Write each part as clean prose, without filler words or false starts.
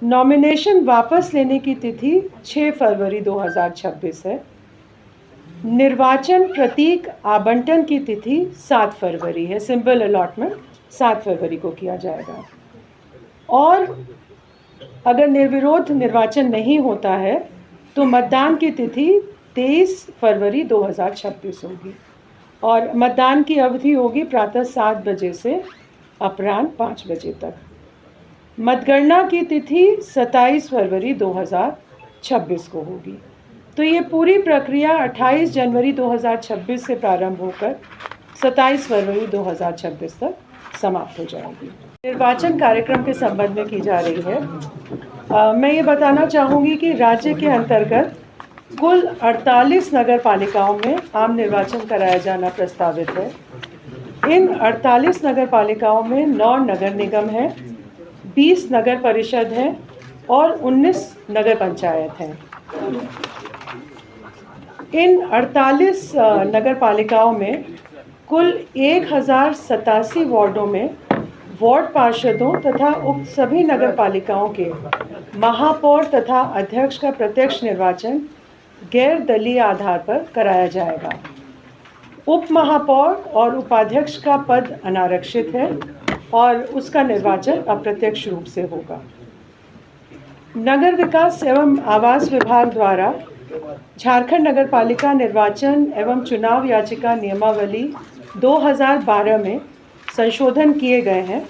Nomination वापस लेने की तिथि 6 फरवरी 2026 है। निर्वाचन प्रतीक आवंटन की तिथि 7 फरवरी है। सिंबल अलॉटमेंट 7 फरवरी को किया जाएगा। और अगर निर्विरोध निर्वाचन नहीं होता है तो मतदान की तिथि 23 फरवरी 2026 होगी और मतदान की अवधि होगी प्रातः 7 बजे से अपराह्न 5 बजे तक। मतगणना की तिथि 27 फरवरी 2026 को होगी। तो ये पूरी प्रक्रिया 28 जनवरी 2026 से प्रारंभ होकर 27 फरवरी 2026 तक समाप्त हो जाएगी। निर्वाचन कार्यक्रम के संबंध में की जा रही है। मैं ये बताना चाहूँगी कि राज्य के अंतर्गत कुल 48 नगर पालिकाओं में आम निर्वाचन कराया जाना प्रस्तावित है। इन 48 नगर पालिकाओं में 9 नगर निगम हैं, 20 नगर परिषद हैं और 19 नगर पंचायत हैं। इन 48 नगर पालिकाओं में कुल 1087 वार्डों में वार्ड पार्षदों तथा उक्त सभी नगर पालिकाओं के महापौर तथा अध्यक्ष का प्रत्यक्ष निर्वाचन गैर दलीय आधार पर कराया जाएगा। उप महापौर और उपाध्यक्ष का पद अनारक्षित है और उसका निर्वाचन अप्रत्यक्ष रूप से होगा। नगर विकास एवं आवास विभाग द्वारा झारखंड नगर पालिका निर्वाचन एवं चुनाव याचिका नियमावली 2012 में संशोधन किए गए हैं,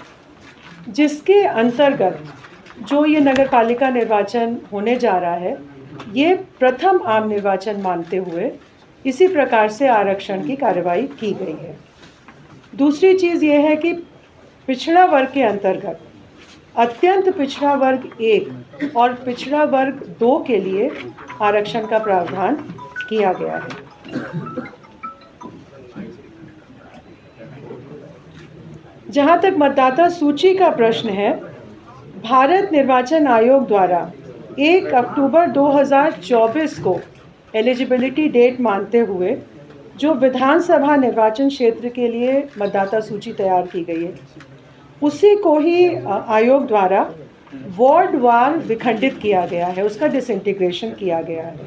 जिसके अंतर्गत जो ये नगर पालिका निर्वाचन होने जा रहा है, ये प्रथम आम निर्वाचन मानते हुए इसी प्रकार से आरक्षण की कार्रवाई की गई है। दूसरी चीज़ ये है कि पिछड़ा वर्ग के अंतर्गत अत्यंत पिछड़ा वर्ग 1 और पिछड़ा वर्ग 2 के लिए आरक्षण का प्रावधान किया गया है। जहां तक मतदाता सूची का प्रश्न है, भारत निर्वाचन आयोग द्वारा 1 अक्टूबर 2024 को एलिजिबिलिटी डेट मानते हुए जो विधानसभा निर्वाचन क्षेत्र के लिए मतदाता सूची तैयार की गई है, उसी को ही आयोग द्वारा वार्ड वार विखंडित किया गया है, उसका डिसइंटीग्रेशन किया गया है।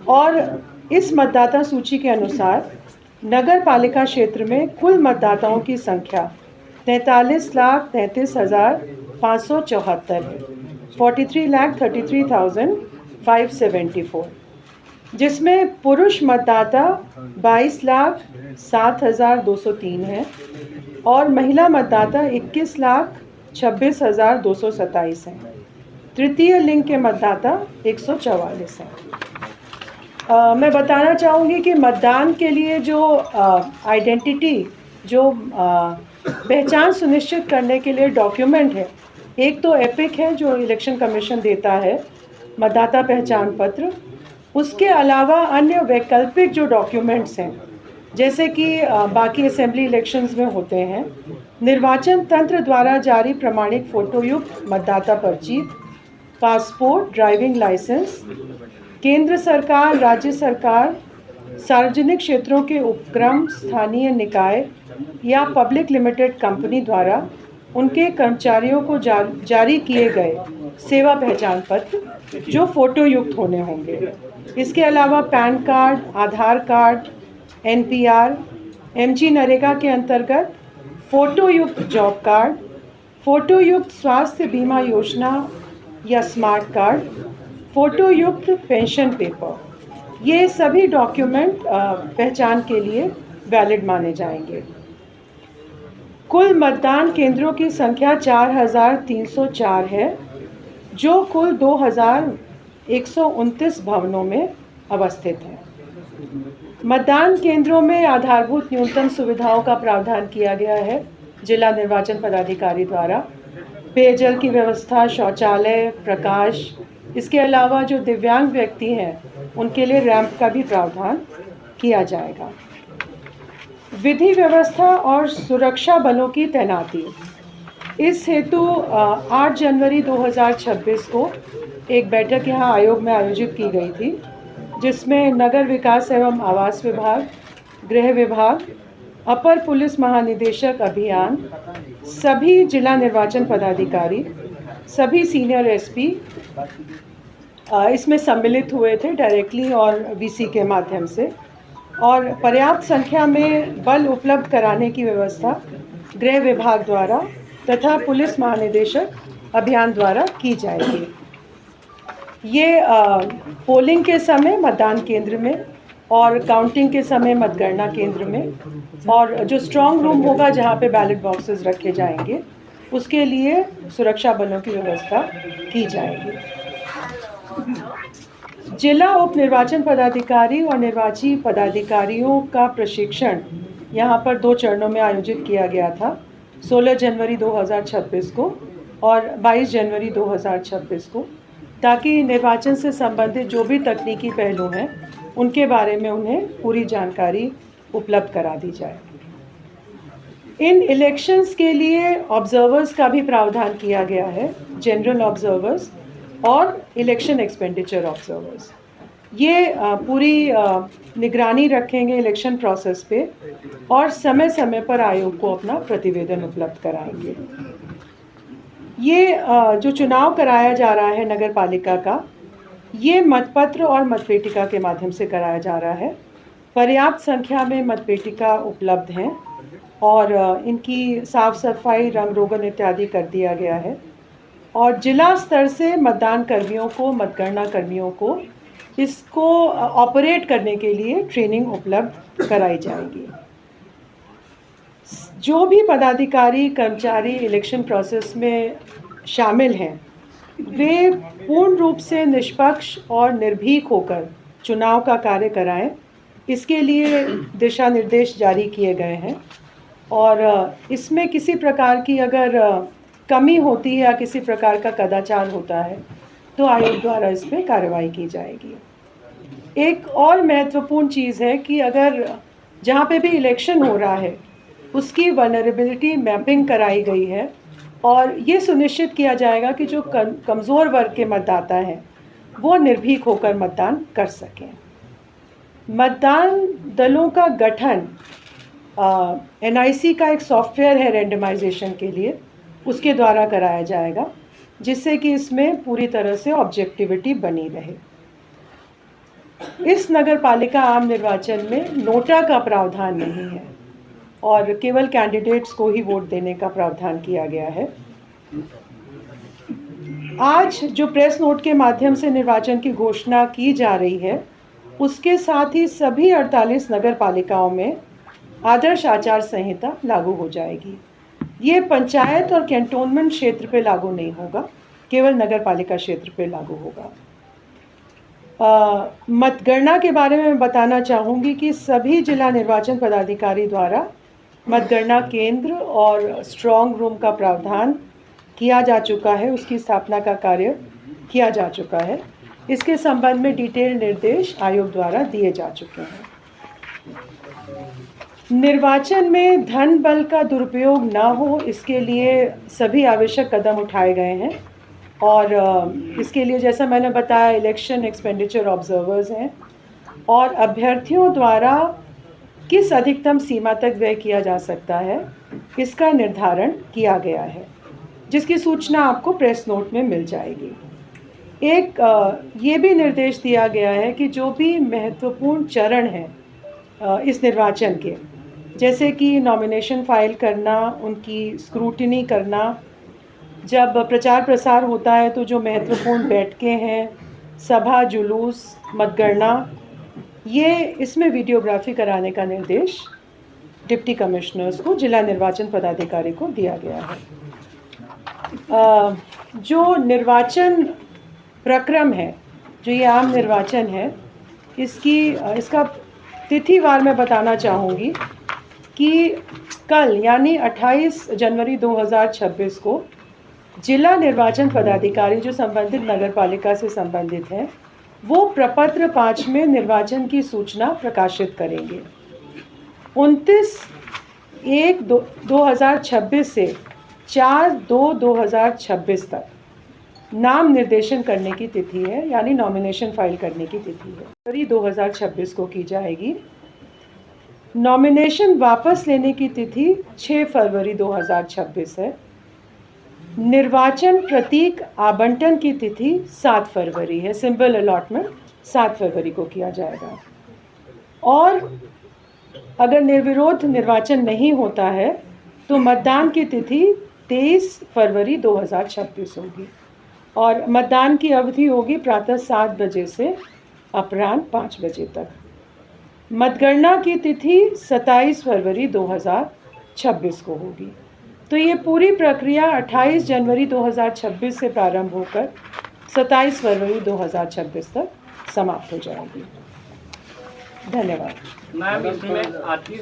और इस मतदाता सूची के अनुसार नगर पालिका क्षेत्र में कुल मतदाताओं की संख्या 43,33,574 है, 43,33,574, जिसमें पुरुष मतदाता 22,07,203 है और महिला मतदाता 21,26,227 हैं। तृतीय लिंग के मतदाता 144 हैं। मैं बताना चाहूँगी कि मतदान के लिए जो आइडेंटिटी, जो पहचान सुनिश्चित करने के लिए डॉक्यूमेंट है, एक तो एपिक है जो इलेक्शन कमीशन देता है, मतदाता पहचान पत्र। उसके अलावा अन्य वैकल्पिक जो डॉक्यूमेंट्स हैं, जैसे कि बाकी असेंबली इलेक्शंस में होते हैं, निर्वाचन तंत्र द्वारा जारी प्रमाणिक फोटोयुक्त मतदाता पर्ची, पासपोर्ट, ड्राइविंग लाइसेंस, केंद्र सरकार, राज्य सरकार, सार्वजनिक क्षेत्रों के उपक्रम, स्थानीय निकाय या पब्लिक लिमिटेड कंपनी द्वारा उनके कर्मचारियों को जारी किए गए सेवा पहचान पत्र जो फोटोयुक्त होने होंगे। इसके अलावा पैन कार्ड, आधार कार्ड, NPR, MG नरेगा के अंतर्गत फोटोयुक्त जॉब कार्ड, फोटोयुक्त स्वास्थ्य बीमा योजना या स्मार्ट कार्ड, फोटोयुक्त पेंशन पेपर, ये सभी डॉक्यूमेंट पहचान के लिए वैलिड माने जाएंगे। कुल मतदान केंद्रों की संख्या 4,304 है, जो कुल 2,129 भवनों में अवस्थित है। मतदान केंद्रों में आधारभूत न्यूनतम सुविधाओं का प्रावधान किया गया है जिला निर्वाचन पदाधिकारी द्वारा। पेयजल की व्यवस्था, शौचालय, प्रकाश, इसके अलावा जो दिव्यांग व्यक्ति हैं उनके लिए रैंप का भी प्रावधान किया जाएगा। विधि व्यवस्था और सुरक्षा बलों की तैनाती, इस हेतु 8 जनवरी 2026 को एक बैठक यहाँ आयोग में आयोजित की गई थी, जिसमें नगर विकास एवं आवास विभाग, गृह विभाग, अपर पुलिस महानिदेशक अभियान, सभी जिला निर्वाचन पदाधिकारी सभी सीनियर एसपी इसमें सम्मिलित हुए थे डायरेक्टली और वीसी के माध्यम से, और पर्याप्त संख्या में बल उपलब्ध कराने की व्यवस्था गृह विभाग द्वारा तथा पुलिस महानिदेशक अभियान द्वारा की जाएगी। ये पोलिंग के समय मतदान केंद्र में और काउंटिंग के समय मतगणना केंद्र में, और जो स्ट्रांग रूम होगा जहाँ पे बैलेट बॉक्सेस रखे जाएंगे उसके लिए सुरक्षा बलों की व्यवस्था की जाएगी। जिला उप निर्वाचन पदाधिकारी और निर्वाची पदाधिकारियों का प्रशिक्षण यहाँ पर 2 चरणों में आयोजित किया गया था, 16 जनवरी 2026 को और 22 जनवरी 2026 को, ताकि निर्वाचन से संबंधित जो भी तकनीकी पहलू हैं उनके बारे में उन्हें पूरी जानकारी उपलब्ध करा दी जाए। इन इलेक्शंस के लिए ऑब्जर्वर्स का भी प्रावधान किया गया है, जनरल ऑब्जर्वर्स और इलेक्शन एक्सपेंडिचर ऑब्जर्वर्स। ये पूरी निगरानी रखेंगे इलेक्शन प्रोसेस पे और समय समय पर आयोग को अपना प्रतिवेदन उपलब्ध कराएंगे। ये जो चुनाव कराया जा रहा है नगर पालिका का, ये मतपत्र और मतपेटिका के माध्यम से कराया जा रहा है। पर्याप्त संख्या में मतपेटिका उपलब्ध हैं और इनकी साफ सफाई, रंग रोगन इत्यादि कर दिया गया है, और जिला स्तर से मतदान कर्मियों को, मतगणना कर्मियों को इसको ऑपरेट करने के लिए ट्रेनिंग उपलब्ध कराई जाएगी। जो भी पदाधिकारी, कर्मचारी इलेक्शन प्रोसेस में शामिल हैं वे पूर्ण रूप से निष्पक्ष और निर्भीक होकर चुनाव का कार्य कराएं, इसके लिए दिशा निर्देश जारी किए गए हैं, और इसमें किसी प्रकार की अगर कमी होती है या किसी प्रकार का कदाचार होता है तो आयोग द्वारा इस पर कार्रवाई की जाएगी। एक और महत्वपूर्ण चीज़ है कि अगर जहाँ पे भी इलेक्शन हो रहा है उसकी वल्नरेबिलिटी मैपिंग कराई गई है, और ये सुनिश्चित किया जाएगा कि जो कमज़ोर वर्ग के मतदाता हैं वो निर्भीक होकर मतदान कर सकें। मतदान दलों का गठन NIC का एक सॉफ्टवेयर है रेंडमाइजेशन के लिए, उसके द्वारा कराया जाएगा, जिससे कि इसमें पूरी तरह से ऑब्जेक्टिविटी बनी रहे। इस नगर पालिका आम निर्वाचन में नोटा का प्रावधान नहीं है और केवल कैंडिडेट्स को ही वोट देने का प्रावधान किया गया है। आज जो प्रेस नोट के माध्यम से निर्वाचन की घोषणा की जा रही है, उसके साथ ही सभी 48 नगर पालिकाओं में आदर्श आचार संहिता लागू हो जाएगी। ये पंचायत और कैंटोनमेंट क्षेत्र पे लागू नहीं होगा, केवल नगर पालिका क्षेत्र पे लागू होगा। मतगणना के बारे में बताना चाहूँगी कि सभी जिला निर्वाचन पदाधिकारी द्वारा मतगणना केंद्र और स्ट्रांग रूम का प्रावधान किया जा चुका है, उसकी स्थापना का कार्य किया जा चुका है। इसके संबंध में डिटेल निर्देश आयोग द्वारा दिए जा चुके हैं। निर्वाचन में धन बल का दुरुपयोग न हो, इसके लिए सभी आवश्यक कदम उठाए गए हैं, और इसके लिए जैसा मैंने बताया इलेक्शन एक्सपेंडिचर ऑब्जर्वर्स हैं, और अभ्यर्थियों द्वारा किस अधिकतम सीमा तक व्यय किया जा सकता है इसका निर्धारण किया गया है, जिसकी सूचना आपको प्रेस नोट में मिल जाएगी। एक ये भी निर्देश दिया गया है कि जो भी महत्वपूर्ण चरण हैं इस निर्वाचन के, जैसे कि नॉमिनेशन फाइल करना, उनकी स्क्रूटिनी करना, जब प्रचार प्रसार होता है तो जो महत्वपूर्ण बैठकें हैं, सभा, जुलूस, मतगणना, ये इसमें वीडियोग्राफी कराने का निर्देश डिप्टी कमिश्नर्स को, जिला निर्वाचन पदाधिकारी को दिया गया है। जो निर्वाचन प्रक्रम है, जो ये आम निर्वाचन है, इसका तिथिवार मैं बताना चाहूँगी कि कल यानी 28 जनवरी 2026 को जिला निर्वाचन पदाधिकारी जो संबंधित नगर पालिका से संबंधित हैं वो प्रपत्र 5 में निर्वाचन की सूचना प्रकाशित करेंगे। 29/1/2026 से 4/2/2026 तक नाम निर्देशन करने की तिथि है, यानी नॉमिनेशन फाइल करने की तिथि है, फरवरी 2026 को की जाएगी। नॉमिनेशन वापस लेने की तिथि 6 फरवरी 2026 है। निर्वाचन प्रतीक आवंटन की तिथि 7 फरवरी है। सिंबल अलॉटमेंट 7 फरवरी को किया जाएगा। और अगर निर्विरोध निर्वाचन नहीं होता है तो मतदान की तिथि 23 फरवरी 2026 होगी और मतदान की अवधि होगी प्रातः 7 बजे से अपराह्न 5 बजे तक। मतगणना की तिथि 27 फरवरी 2026 को होगी। तो ये पूरी प्रक्रिया 28 जनवरी 2026 से प्रारंभ होकर 27 फरवरी 2026 तक समाप्त हो जाएगी। धन्यवाद। मैम, इसमें आर्थिक